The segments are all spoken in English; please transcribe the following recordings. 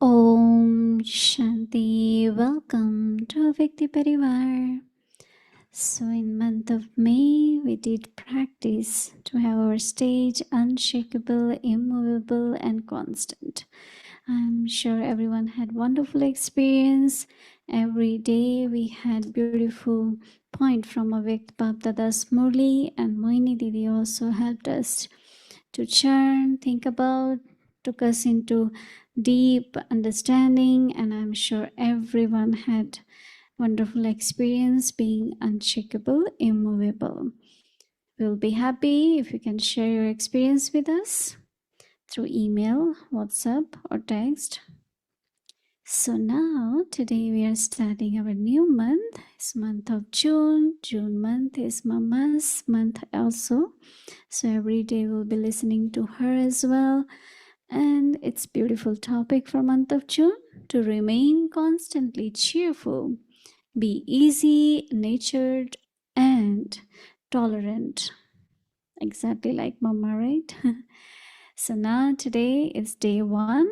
Om Shanti. Welcome to Vyakti Parivar. So in month of May, we did practice to have our stage unshakable, immovable and constant. I'm sure everyone had wonderful experience. Every day we had beautiful point from Avyakt Bapdada's Murli, and Mohini Didi also helped us to churn, think about, took us into deep understanding, and I'm sure everyone had wonderful experience being unshakable, immovable. We'll be happy if you can share your experience with us through email, WhatsApp, or text. So now, today we are starting our new month. It's month of June. June month is Mama's month also. So every day we'll be listening to her as well. And it's beautiful topic for month of June, to remain constantly cheerful, be easy, natured, and tolerant. Exactly like Mama, right? So now today is day 1.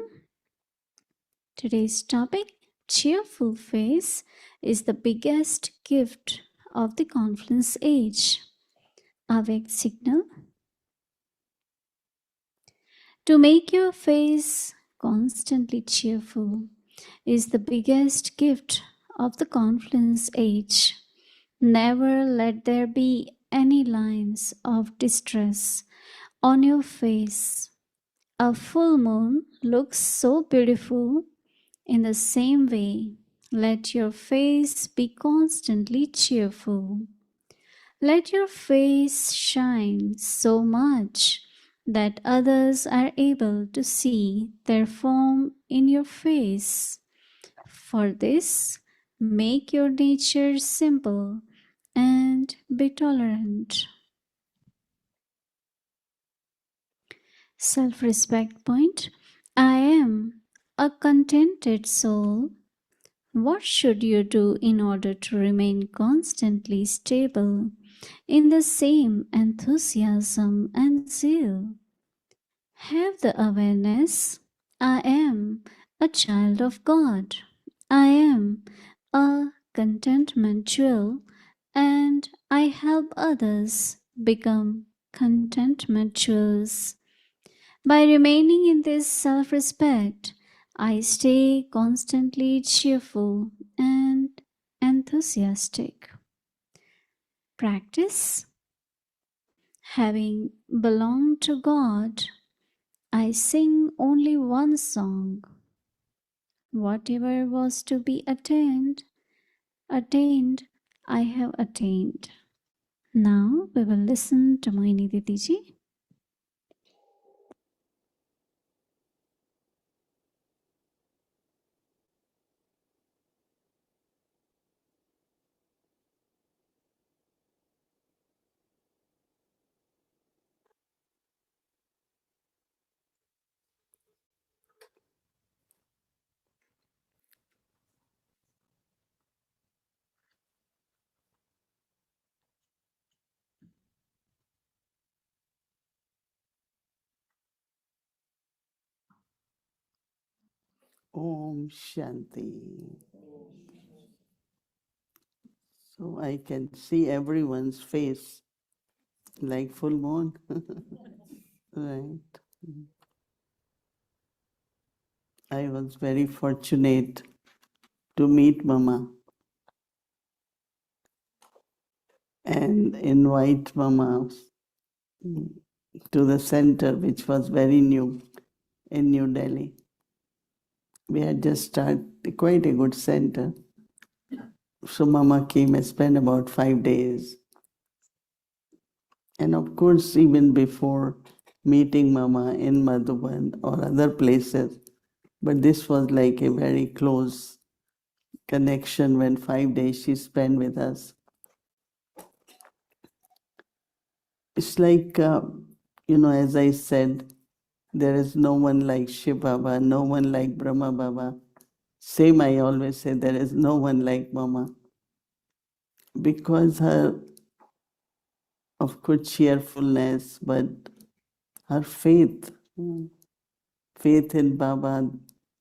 Today's topic, cheerful face is the biggest gift of the confluence age. Awake signal. To make your face constantly cheerful is the biggest gift of the confluence age. Never let there be any lines of distress on your face. A full moon looks so beautiful. In the same way, let your face be constantly cheerful. Let your face shine so much that others are able to see their form in your face. For this, make your nature simple and be tolerant. Self-respect point. I am a contented soul. What should you do in order to remain constantly stable in the same enthusiasm and zeal? Have the awareness, I am a child of God. I am a contentment jewel, and I help others become contentment jewels. By remaining in this self-respect, I stay constantly cheerful and enthusiastic. Practice. Having belonged to God, I sing only one song. Whatever was to be attained, I have attained. Now we will listen to Mohini Didi ji. Om Shanti. So I can see everyone's face like full moon. Right. I was very fortunate to meet Mama and invite Mama to the center, which was very new in New Delhi. We had just started quite a good center. So Mama came and spent about 5 days. And of course, even before meeting Mama in Madhuban or other places, but this was like a very close connection when 5 days she spent with us. It's like, as I said, there is no one like Shiv Baba, no one like Brahma Baba. Same I always say, there is no one like Mama. Because her, of course, cheerfulness, but her faith in Baba,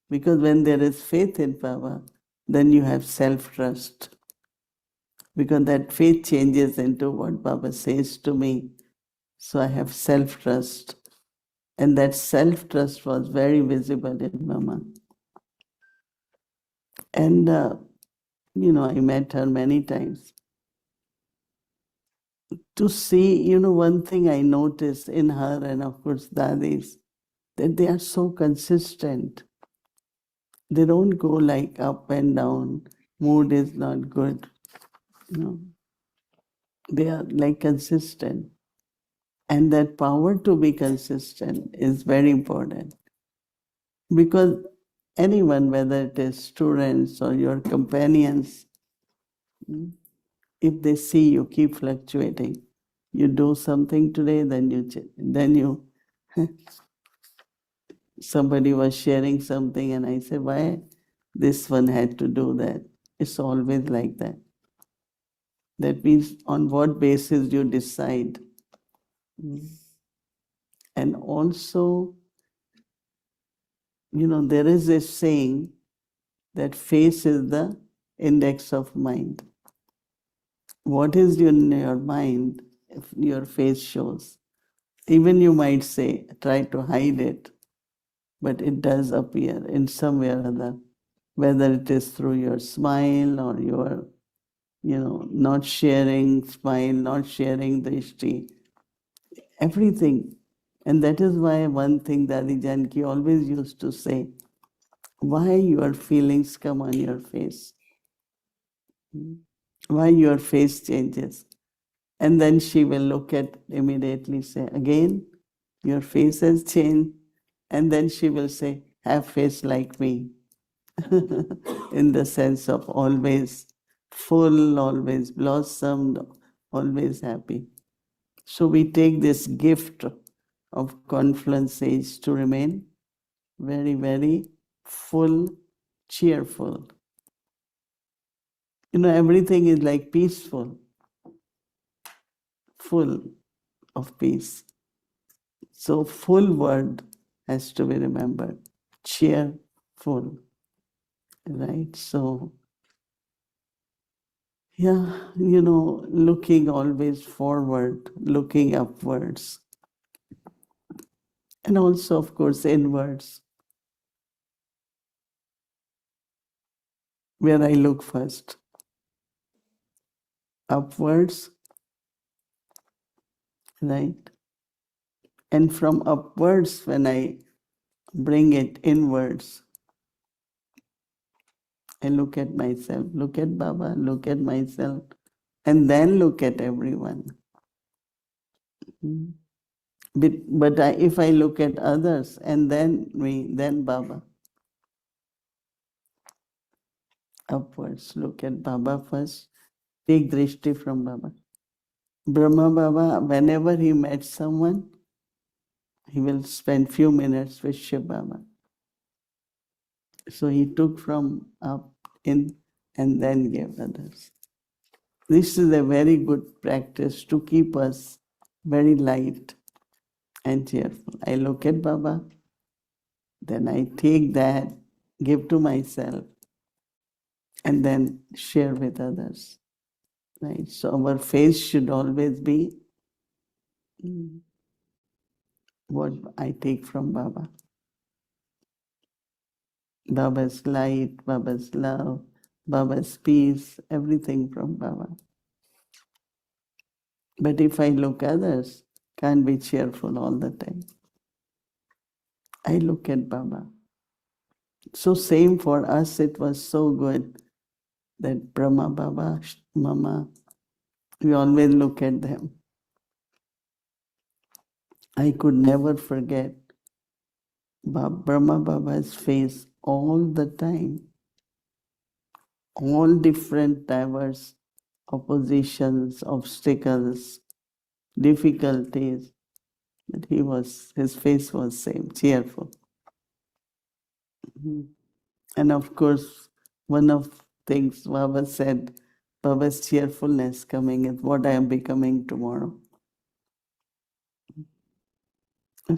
Because when there is faith in Baba, then you have self-trust. Because that faith changes into what Baba says to me. So I have self-trust. And that self-trust was very visible in Mama. And, I met her many times. To see, one thing I noticed in her and of course Dadis, that they are so consistent. They don't go like up and down. Mood is not good. They are like consistent. And that power to be consistent is very important. Because anyone, whether it is students or your companions, if they see you keep fluctuating, you do something today, then you somebody was sharing something and I said, why this one had to do that? It's always like that. That means on what basis you decide. And also, there is a saying that face is the index of mind. What is in your mind, if your face shows? Even you might say, try to hide it, but it does appear in some way or other, whether it is through your smile or your, not sharing smile, not sharing drishti, everything. And that is why one thing Dadi Janki always used to say, why your feelings come on your face, why your face changes. And then she will look at immediately say, again, your face has changed. And then she will say, have face like me. In the sense of always full, always blossomed, always happy. So we take this gift of confluence age to remain very, very full, cheerful. Everything is like peaceful, full of peace. So full word has to be remembered. Cheerful. Right? So, yeah, looking always forward, looking upwards. And also, of course, inwards, where I look first. Upwards, right? And from upwards, when I bring it inwards, I look at myself, look at Baba, look at myself, and then look at everyone. But if I look at others and then me, then Baba, upwards, look at Baba first, take drishti from Baba. Brahma Baba, whenever he met someone, he will spend few minutes with Shiv Baba. So he took from up in and then gave others. This is a very good practice to keep us very light and cheerful. I look at Baba, then I take that, give to myself, and then share with others. Right? So our face should always be what I take from Baba. Baba's light, Baba's love, Baba's peace, everything from Baba. But if I look others, can't be cheerful all the time. I look at Baba. So same for us, it was so good that Brahma Baba, Mama, we always look at them. I could never forget Brahma Baba's face all the time. All different diverse oppositions, obstacles, difficulties. But his face was same, cheerful. And of course, one of things Baba said, Baba's cheerfulness coming is what I am becoming tomorrow.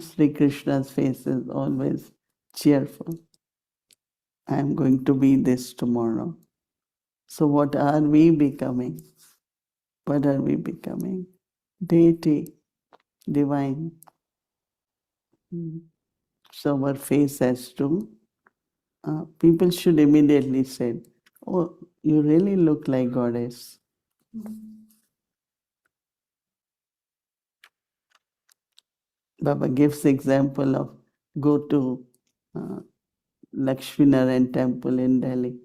Sri Krishna's face is always cheerful. I am going to be this tomorrow. So what are we becoming? What are we becoming? Deity, divine. So our face has to, people should immediately say, oh, you really look like goddess. Baba gives example of go to uh, Lakshminarayan temple in Delhi.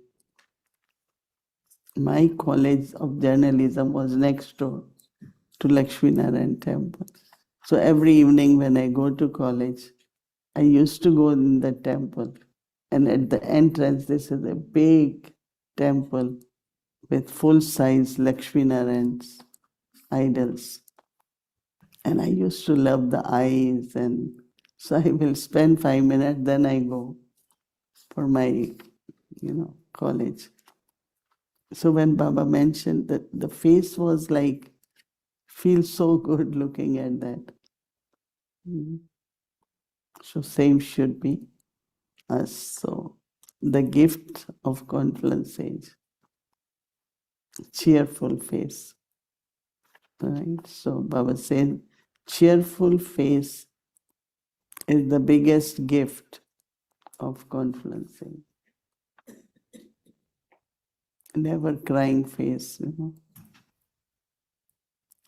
My college of journalism was next door to Lakshminarayan temple. So every evening when I go to college, I used to go in the temple. And at the entrance, this is a big temple with full-size Lakshminarayan's idols. And I used to love the eyes, and so I will spend 5 minutes, then I go for my, college. So when Baba mentioned that the face was like, feels so good looking at that. So same should be us. So the gift of confluence age, cheerful face. Right? So Baba said, cheerful face is the biggest gift of confluence age. Never crying face.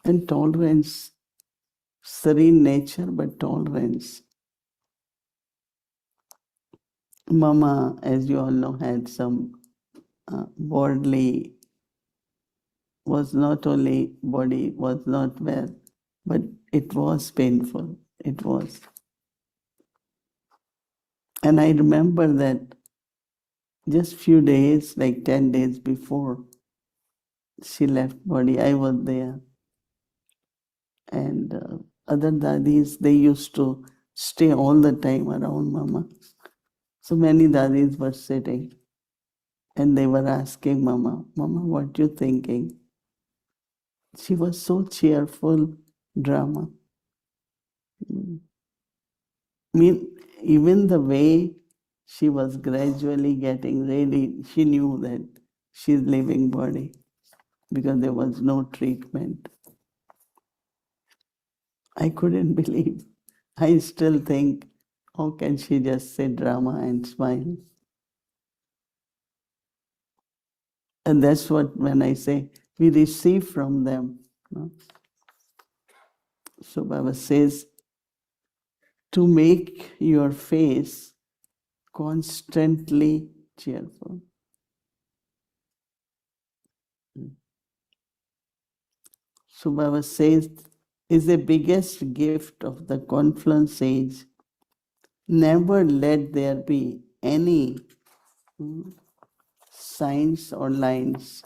And tolerance, serene nature, but tolerance. Mama, as you all know, had some bodily, was not only body was not well, but it was painful. It was. And I remember that just few days, like 10 days before she left body, I was there. And other dadis, they used to stay all the time around Mama. So many dadis were sitting and they were asking Mama, Mama, what you thinking? She was so cheerful, drama. I mean, even the way she was gradually getting ready, she knew that she's leaving body because there was no treatment. I couldn't believe. I still think, how can she just say drama and smile? And that's what, when I say, we receive from them. No? So Baba says, to make your face constantly cheerful. So Baba says, is the biggest gift of the confluence age. Never let there be any signs or lines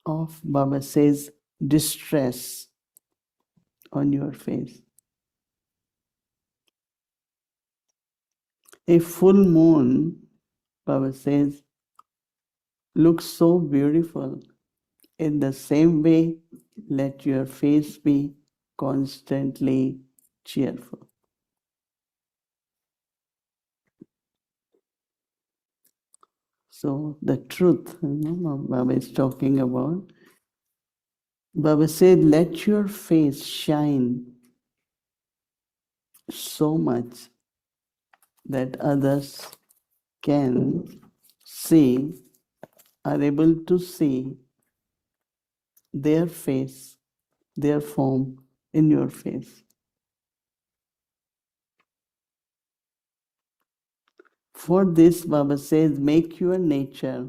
of, Baba says, distress on your face. A full moon, Baba says, looks so beautiful. In the same way, let your face be constantly cheerful. So the truth, Baba is talking about. Baba said, let your face shine so much that others can see, are able to see their face, their form in your face. For this, Baba says, make your nature.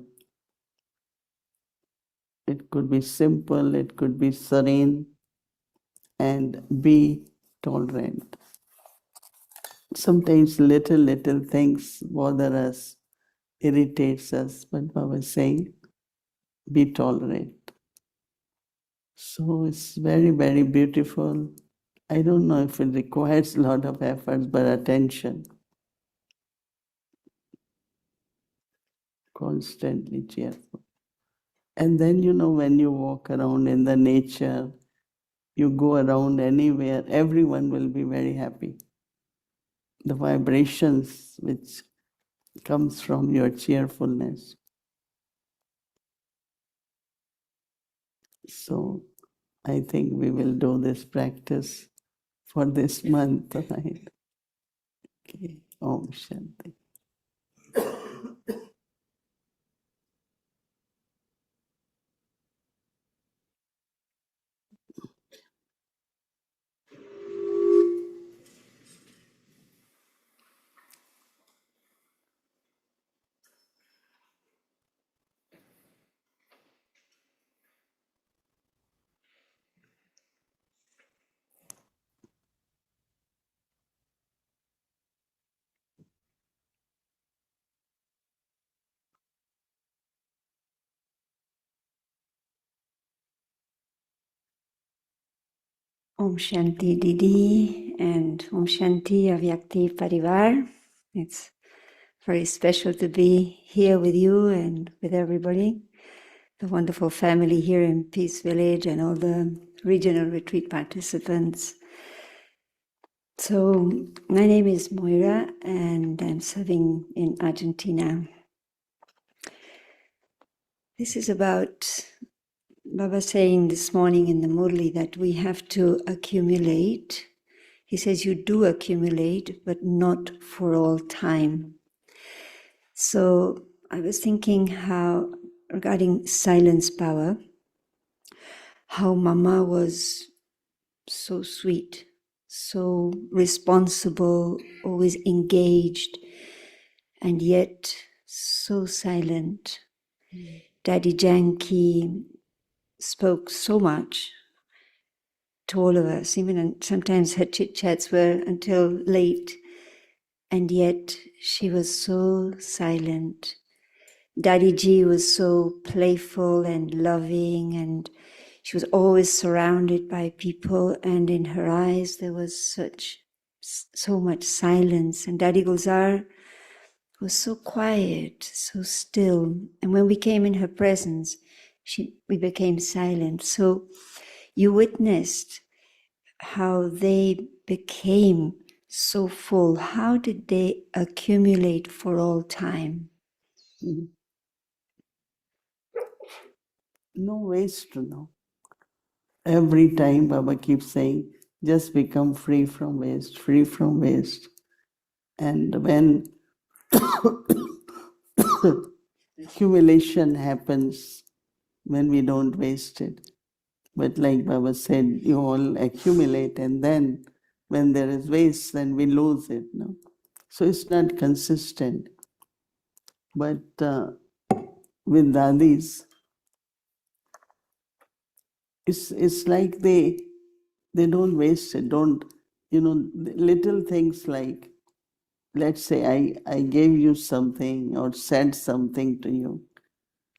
It could be simple, it could be serene, and be tolerant. Sometimes little things bother us, irritates us, but Baba is saying, be tolerant. So it's very beautiful. I don't know if it requires a lot of efforts, but attention. Constantly cheerful. And then, when you walk around in the nature, you go around anywhere, everyone will be very happy. the vibrations which comes from your cheerfulness. So I think we will do this practice for this month, right? Okay. Om Shanti. Om Shanti Didi and Om Shanti Avyakti Parivar. It's very special to be here with you and with everybody, the wonderful family here in Peace Village and all the regional retreat participants. So, my name is Moira and I'm serving in Argentina. This is about Baba saying this morning in the Murli that we have to accumulate. He says you do accumulate, but not for all time. So I was thinking how, regarding silence power, how Mama was so sweet, so responsible, always engaged, and yet so silent. Daddy Janki spoke so much to all of us, even sometimes her chit-chats were until late, and yet she was so silent. Daddy Ji was so playful and loving, and she was always surrounded by people, and in her eyes there was so much silence. And Daddy Gulzar was so quiet, so still. And when we came in her presence, we became silent. So you witnessed how they became so full. How did they accumulate for all time? No waste, no. Every time Baba keeps saying, just become free from waste, free from waste. And when accumulation happens, when we don't waste it. But like Baba said, you all accumulate, and then when there is waste, then we lose it. No? So it's not consistent. But with Dadis, it's like they don't waste it. Don't, little things like, let's say I gave you something or said something to you.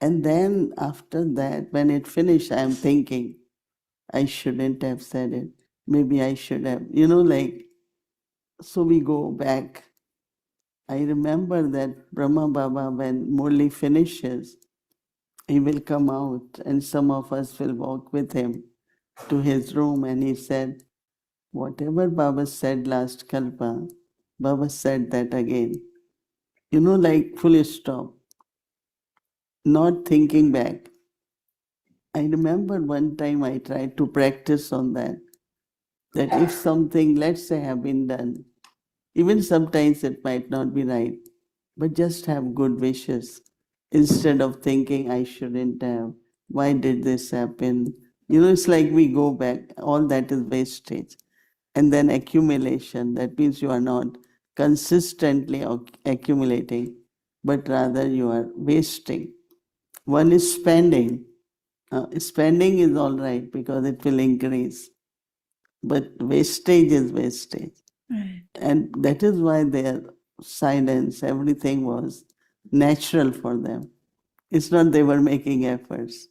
And then after that, when it finished, I'm thinking, I shouldn't have said it. Maybe I should have, so we go back. I remember that Brahma Baba, when Murli finishes, he will come out and some of us will walk with him to his room, and he said, whatever Baba said last Kalpa, Baba said that again. Like full stop, not thinking back. I remember one time I tried to practice on that if something, let's say, have been done, even sometimes it might not be right, but just have good wishes instead of thinking I shouldn't have, why did this happen? It's like we go back, all that is wastage. And then accumulation, that means you are not consistently accumulating, but rather you are wasting. One is spending. Spending is all right because it will increase, but wastage is wastage. Right. And that is why their silence, everything was natural for them. It's not they were making efforts,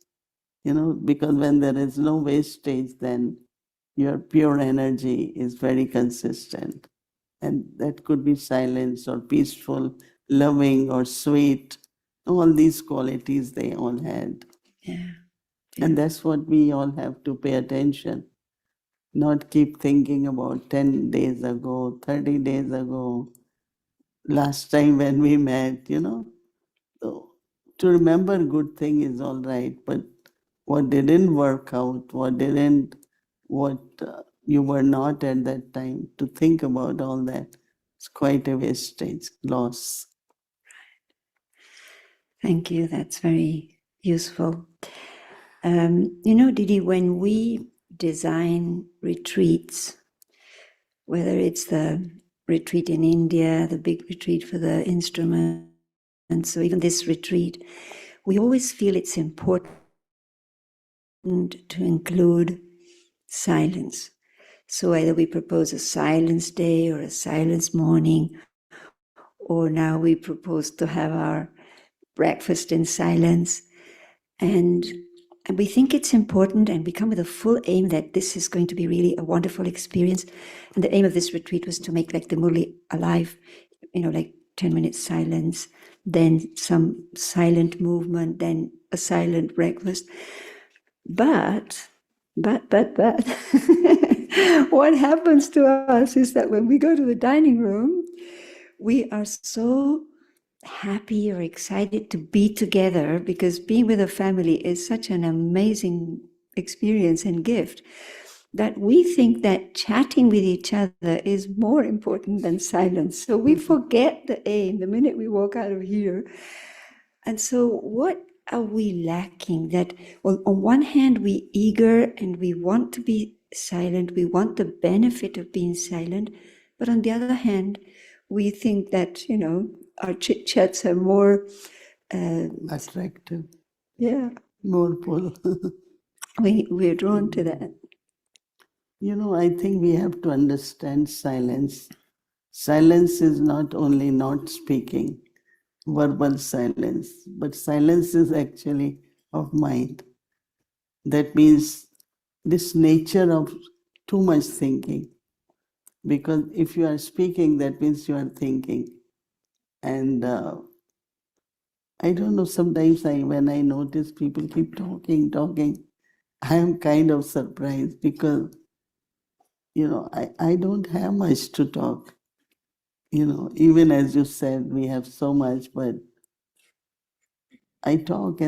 because when there is no wastage, then your pure energy is very consistent. And that could be silence or peaceful, loving or sweet. All these qualities they all had. Yeah. And that's what we all have to pay attention. not keep thinking about 10 days ago, 30 days ago, last time when we met, So, to remember good thing is all right, but what didn't work out, what you were not at that time, to think about all that, it's quite a wastage, loss. Thank you. That's very useful. Didi, when we design retreats, whether it's the retreat in India, the big retreat for the instruments, or even this retreat, we always feel it's important to include silence. So either we propose a silence day or a silence morning, or now we propose to have our breakfast in silence. And we think it's important, and we come with a full aim that this is going to be really a wonderful experience. And the aim of this retreat was to make like the Murli alive, like 10 minutes silence, then some silent movement, then a silent breakfast. But, what happens to us is that when we go to the dining room, we are so happy or excited to be together, because being with a family is such an amazing experience and gift, that we think that chatting with each other is more important than silence. So we forget the aim the minute we walk out of here. And so what are we lacking? That, well, on one hand, we eager and we want to be silent, we want the benefit of being silent, but on the other hand, we think that, our chit-chats are more attractive. Yeah. More pull. We're drawn to that. I think we have to understand silence. Silence is not only not speaking, verbal silence, but silence is actually of mind. That means this nature of too much thinking. Because if you are speaking, that means you are thinking. And I don't know, sometimes when I notice people keep talking, I am kind of surprised because, I don't have much to talk. Even as you said, we have so much, but I talk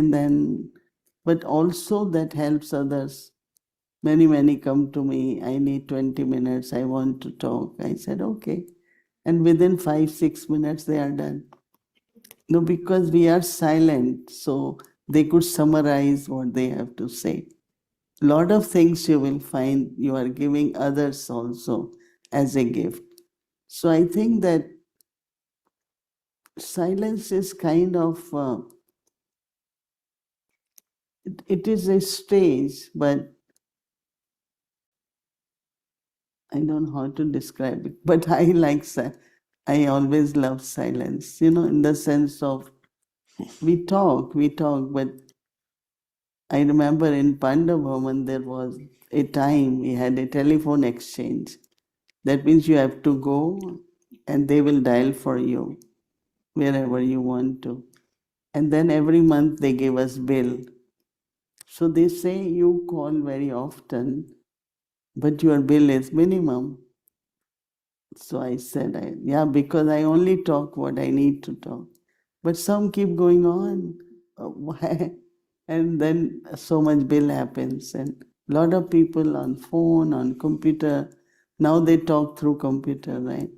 but also that helps others. Many come to me, I need 20 minutes, I want to talk. I said, okay. And within 5-6 minutes, they are done. No, because we are silent, so they could summarize what they have to say. A lot of things you will find you are giving others also as a gift. So I think that silence is kind of, it is a stage, but I don't know how to describe it. But I always love silence, in the sense of we talk, but I remember in Pandavaman there was a time we had a telephone exchange. That means you have to go and they will dial for you wherever you want to. And then every month they give us bill. So they say you call very often, but your bill is minimum. So I said, yeah, because I only talk what I need to talk. But some keep going on. Why? And then so much bill happens. And a lot of people on phone, on computer, now they talk through computer, right?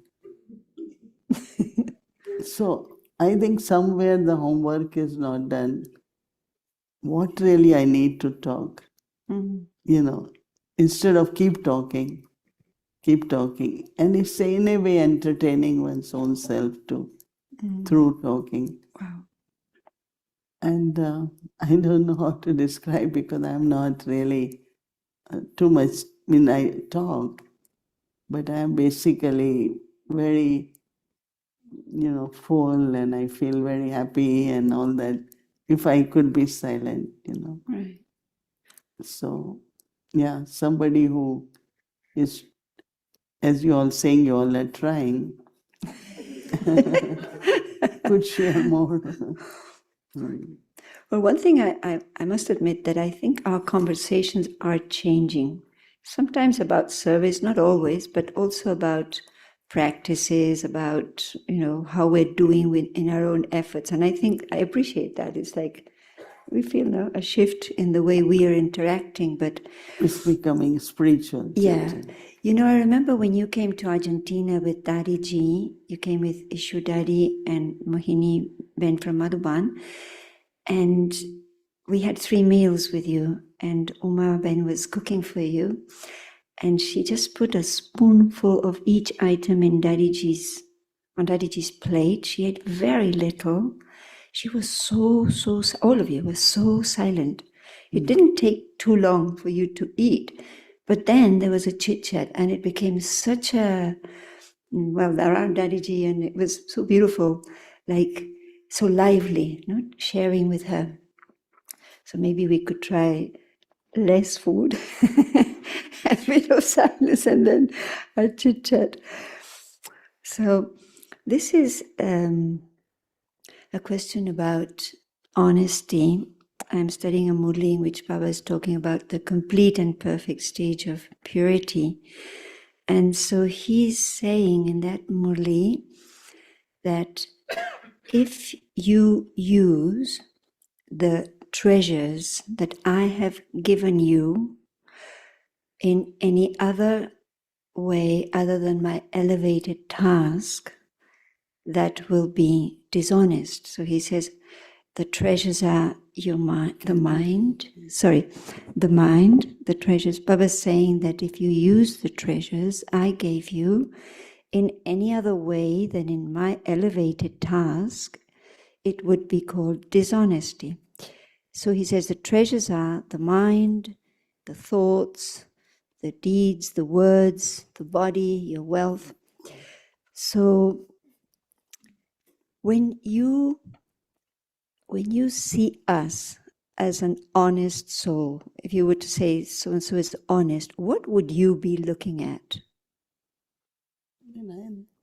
So I think somewhere the homework is not done. What really I need to talk? Instead of keep talking. And it's in a way entertaining one's own self too, through talking. Wow. And I don't know how to describe because I'm not really too much, I talk, but I'm basically very, full and I feel very happy and all that. If I could be silent, Right. So, yeah, somebody who is, as you all saying, you all are trying, could share more. Well, one thing I must admit that I think our conversations are changing sometimes about service, not always, but also about practices, about, how we're doing in our own efforts. And I think I appreciate that. It's like we feel now a shift in the way we are interacting, but it's becoming spiritual. yeah. Chanting. I remember when you came to Argentina with Daddy Ji, you came with Ishu Daddy and Mohini Ben from Madhuban, and we had 3 meals with you, and Uma Ben was cooking for you, and she just put a spoonful of each item on Daddy Ji's plate. She ate very little. She was all of you were so silent. It didn't take too long for you to eat. But then there was a chit-chat, and it became such around Daddy Ji, and it was so beautiful, like so lively, sharing with her. So maybe we could try less food, a bit of silence, and then a chit-chat. So this is a question about honesty. I'm studying a Murli in which Baba is talking about the complete and perfect stage of purity. And so he's saying in that Murli that if you use the treasures that I have given you in any other way other than my elevated task, that will be dishonest. So he says, the treasures are the mind, the treasures. Baba's saying that if you use the treasures I gave you in any other way than in my elevated task, it would be called dishonesty. So he says the treasures are the mind, the thoughts, the deeds, the words, the body, your wealth. So when you see us as an honest soul, if you were to say so-and-so is honest, what would you be looking at?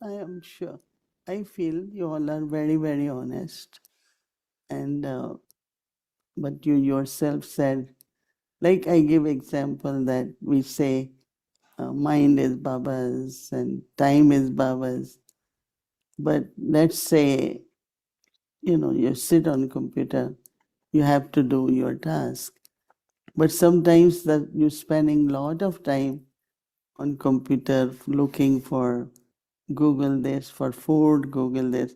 I am sure. I feel you all are very, very honest. And but you yourself said, like I give example that we say mind is Baba's and time is Baba's. But let's say, you sit on computer, you have to do your task. But sometimes that you're spending a lot of time on computer looking for Google this, for food, Google this.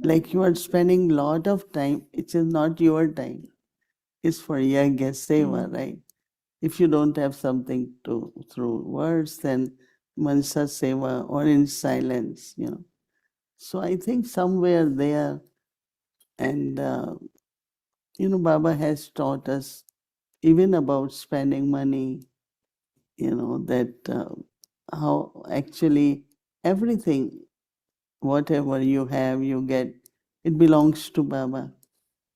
Like you are spending a lot of time, it is not your time. It's for Yagya Seva, right? If you don't have something to through words, then Mansa Seva or in silence, So I think somewhere there, and Baba has taught us even about spending money, that how actually everything, whatever you have, you get, it belongs to Baba,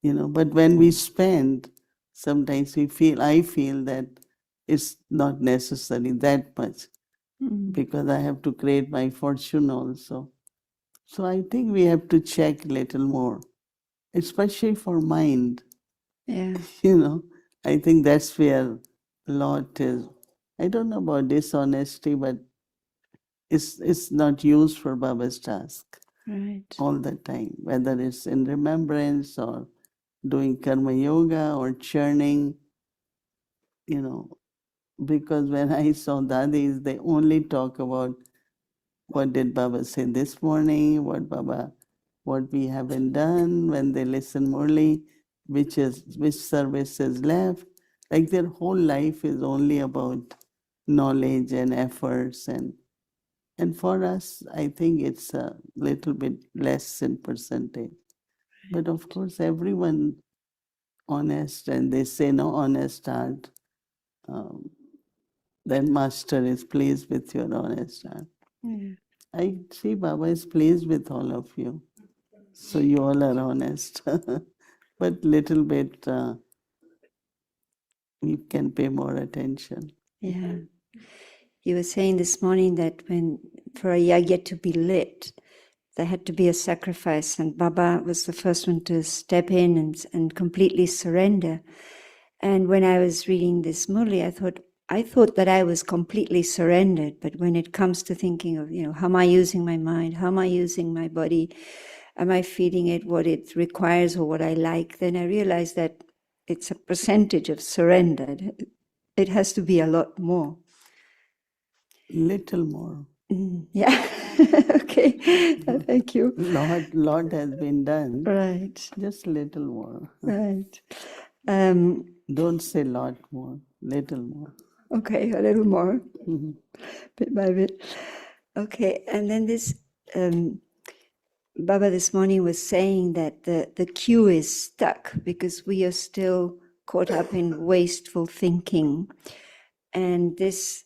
But when we spend, sometimes I feel that it's not necessary that much because I have to create my fortune also. So I think we have to check a little more, especially for mind. Yeah. I think that's where a lot is. I don't know about dishonesty, but it's not used for Baba's task all the time, whether it's in remembrance or doing karma yoga or churning, because when I saw Dadis, they only talk about what did Baba say this morning, what we haven't done when they listen Murli, which service is left. Like their whole life is only about knowledge and efforts, and for us, I think it's a little bit less in percentage. But of course, everyone honest, and they say no honest heart. Then Master is pleased with your honest heart. Yeah. I see Baba is pleased with all of you. So you all are honest. But little bit we can pay more attention. Yeah. You were saying this morning that when for a yagya to be lit, there had to be a sacrifice, and Baba was the first one to step in and completely surrender. And when I was reading this Murli, I thought, I thought that I was completely surrendered, but when it comes to thinking of, how am I using my mind? How am I using my body? Am I feeding it what it requires or what I like? Then I realized that it's a percentage of surrender. It has to be a lot more. Little more. Yeah. Okay. Thank you. Lot has been done. Right. Just little more. Right. Don't say lot more. Little more. Okay, a little more, bit by bit. Okay, and then this Baba this morning was saying that the queue is stuck because we are still caught up in wasteful thinking. And this,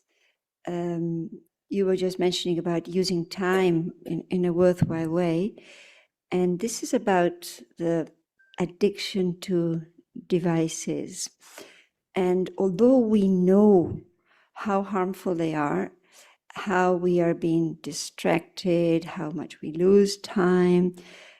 you were just mentioning about using time in a worthwhile way. And this is about the addiction to devices. And although we know how harmful they are, how we are being distracted, how much we lose time,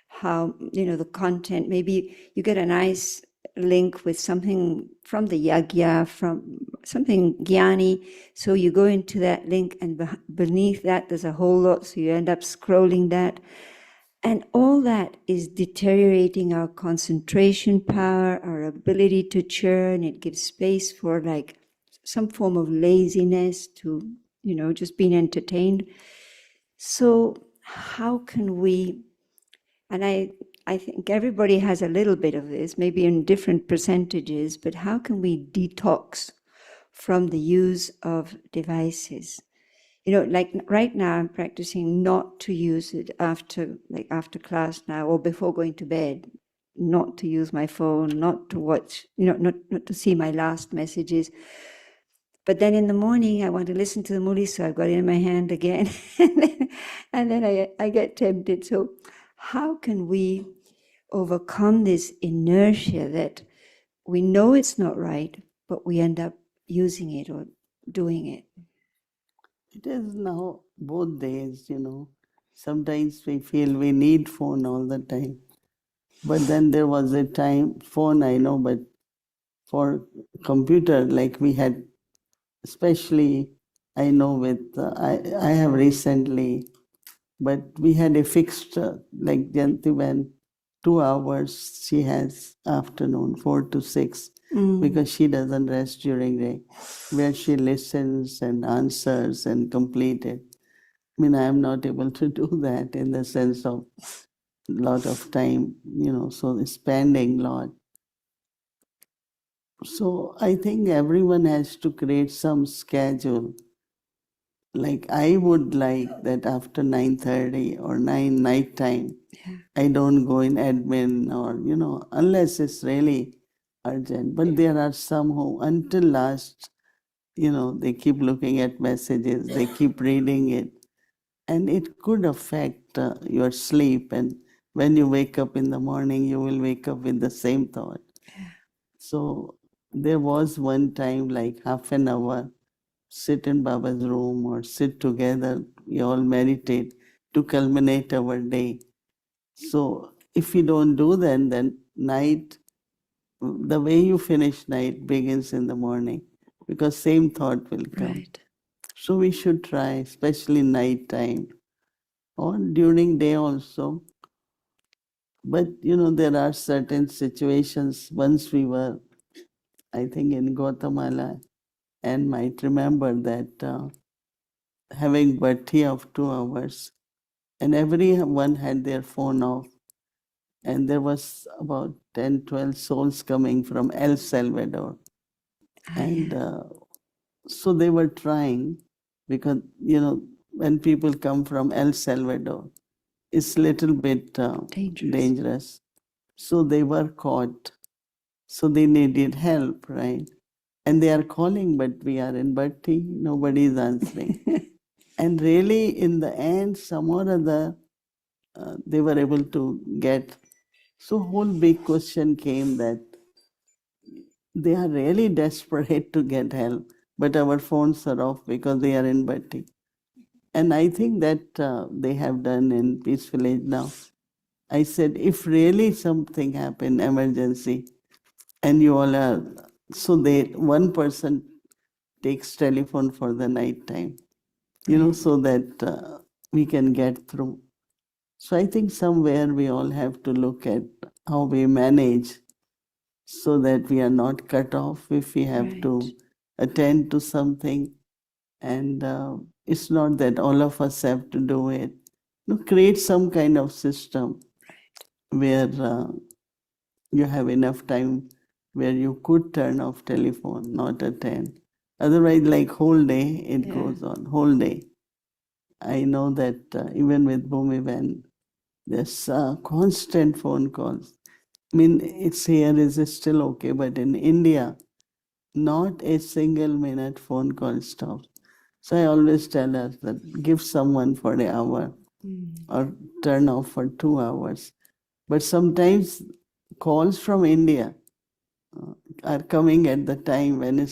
how, the content, maybe you get a nice link with something from the yagya, from something jnani, so you go into that link and beneath that there's a whole lot, so you end up scrolling that. And all that is deteriorating our concentration power, our ability to churn. It gives space for like some form of laziness to, just being entertained. So how can we, and I think everybody has a little bit of this, maybe in different percentages, but how can we detox from the use of devices? Like right now I'm practicing not to use it after class now or before going to bed, not to use my phone, not to watch, not to see my last messages. But then in the morning I want to listen to the Muli, so I've got it in my hand again. and then I get tempted. So how can we overcome this inertia that we know it's not right, but we end up using it or doing it? It is now both days, Sometimes we feel we need phone all the time. But then there was a time, phone I know, but for computer, like we had, especially I know with, I have recently, but we had a fixed, like Janti when 2 hours she has afternoon, 4 to 6, because she doesn't rest during day, where she listens and answers and complete it. I mean, I am not able to do that in the sense of lot of time, so spending lot. So I think everyone has to create some schedule. Like I would like that after 9:30 or 9 night time, I don't go in admin or, unless it's really urgent. But there are some who until last, they keep looking at messages, they keep reading it. And it could affect your sleep. And when you wake up in the morning, you will wake up with the same thought. So there was one time, like half an hour, sit in Baba's room or sit together, we all meditate to culminate our day. So if you don't do that, then night, the way you finish night begins in the morning, because same thought will come. Right. So we should try, especially night time or during day also. But there are certain situations. Once we were, I think, in Guatemala, and might remember that having bhatti of 2 hours, and everyone had their phone off, and there was about 10, 12 souls coming from El Salvador. And so they were trying, because, when people come from El Salvador, it's a little bit dangerous. So they were caught. So they needed help, right? And they are calling, but we are in bhatti, nobody is answering. And really, in the end, some or other, they were able to get. So whole big question came that they are really desperate to get help, but our phones are off because they are in bhatti. And I think that they have done in Peace Village now. I said, if really something happened, emergency, and you all are, so one person takes telephone for the night time, so that we can get through. So I think somewhere we all have to look at how we manage so that we are not cut off if we have to attend to something. And it's not that all of us have to do it. Create some kind of system where you have enough time where you could turn off telephone, not attend. Otherwise, like whole day, it goes on, whole day. I know that even with Bhumi, when there's constant phone calls. I mean, it's here is still okay, but in India, not a single minute phone call stops. So I always tell her that give someone for an hour or turn off for 2 hours. But sometimes calls from India are coming at the time when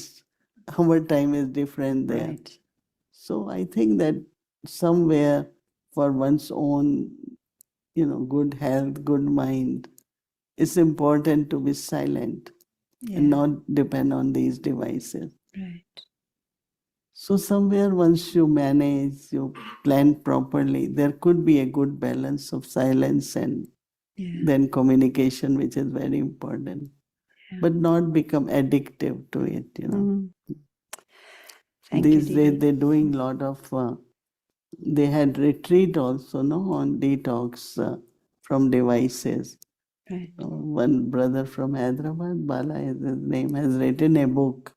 our time is different there. Right. So I think that somewhere for one's own, good health, good mind, it's important to be silent and not depend on these devices. Right. So somewhere once you manage, you plan properly, there could be a good balance of silence and then communication, which is very important, but not become addictive to it, Thank These you, days Didi. they're doing a lot of, they had retreat also, no, on detox from devices. Right. One brother from Hyderabad, Bala is his name, has written a book.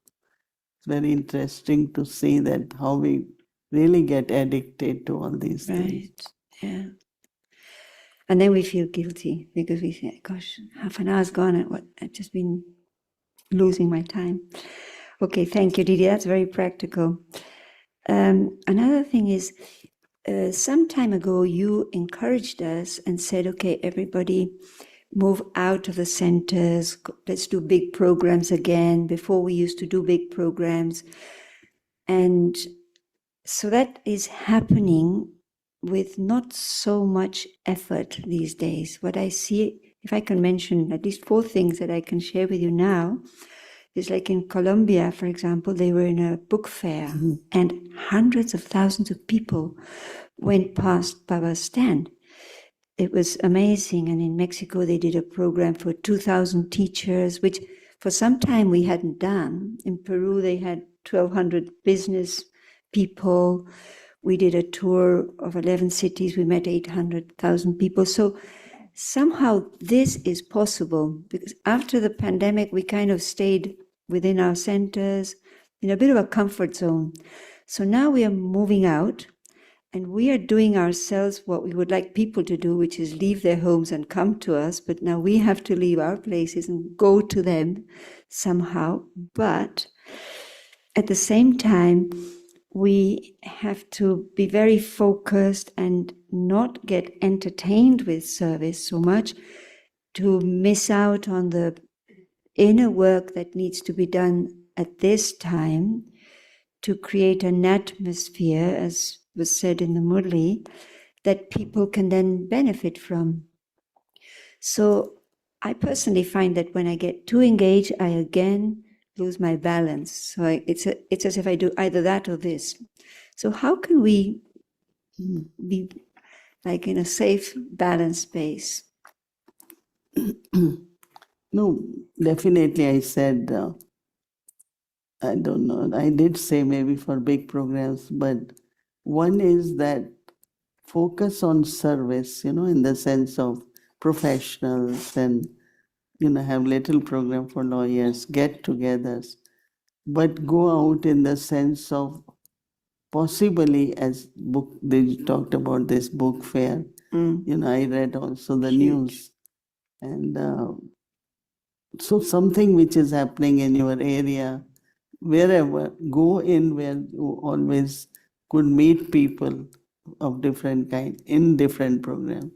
It's very interesting to see that how we really get addicted to all these things. Yeah. And then we feel guilty because we say, gosh, half an hour's gone and I've just been losing my time. Okay, thank you, Didi. That's very practical. Another thing is, some time ago, you encouraged us and said, okay, everybody move out of the centers. Let's do big programs again. Before we used to do big programs. And so that is happening with not so much effort these days. What I see, if I can mention at least 4 things that I can share with you now, is like in Colombia, for example, they were in a book fair and hundreds of thousands of people went past Baba's stand. It was amazing. And in Mexico, they did a program for 2,000 teachers, which for some time we hadn't done. In Peru, they had 1,200 business people. We did a tour of 11 cities. We met 800,000 people. So somehow this is possible because after the pandemic, we kind of stayed within our centers in a bit of a comfort zone. So now we are moving out and we are doing ourselves what we would like people to do, which is leave their homes and come to us. But now we have to leave our places and go to them somehow. But at the same time, we have to be very focused and not get entertained with service so much to miss out on the inner work that needs to be done at this time to create an atmosphere, as was said in the Murli, that people can then benefit from. So I personally find that when I get too engaged, I again lose my balance. So it's as if I do either that or this. So how can we be like in a safe, balanced space? No, definitely I said, I don't know, I did say maybe for big programs, but one is that focus on service, in the sense of professionals and, have little program for lawyers, get-togethers, but go out in the sense of possibly as book, they talked about this book fair. I read also the news and so something which is happening in your area, wherever, go in where you always could meet people of different kind in different programs.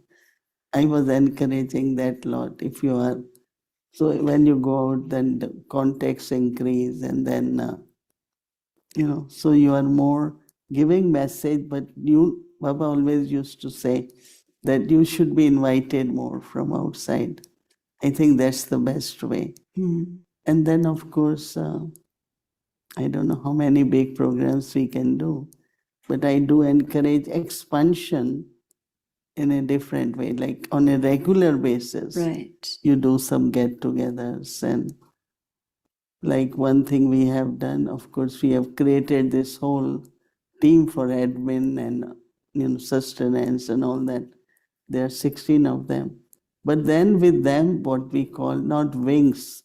I was encouraging that lot. If you are, so when you go out, then the contacts increase and then, so you are more giving message, but Baba always used to say that you should be invited more from outside. I think that's the best way. And then, of course, I don't know how many big programs we can do, but I do encourage expansion in a different way, like on a regular basis. Right. You do some get-togethers, and like one thing we have done, of course, we have created this whole team for admin and sustenance and all that. There are 16 of them. But then with them, what we call not wings,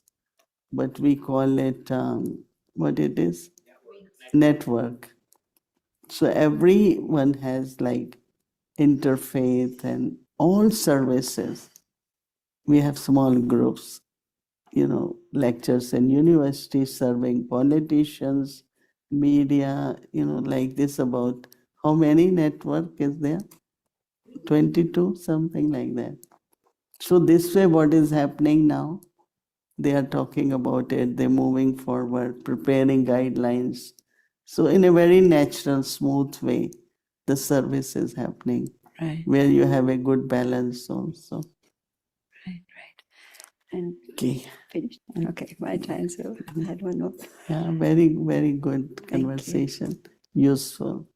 but we call it what it is? Network. So everyone has like interfaith and all services. We have small groups, lectures in universities serving politicians, media, like this. About how many network is there? 22, something like that. So this way, what is happening now? They are talking about it, they're moving forward, preparing guidelines. So in a very natural, smooth way, the service is happening, Right. where you have a good balance also. Right. And Okay. finished. Okay, my time. So I had one more. Yeah, very, very good conversation. Useful.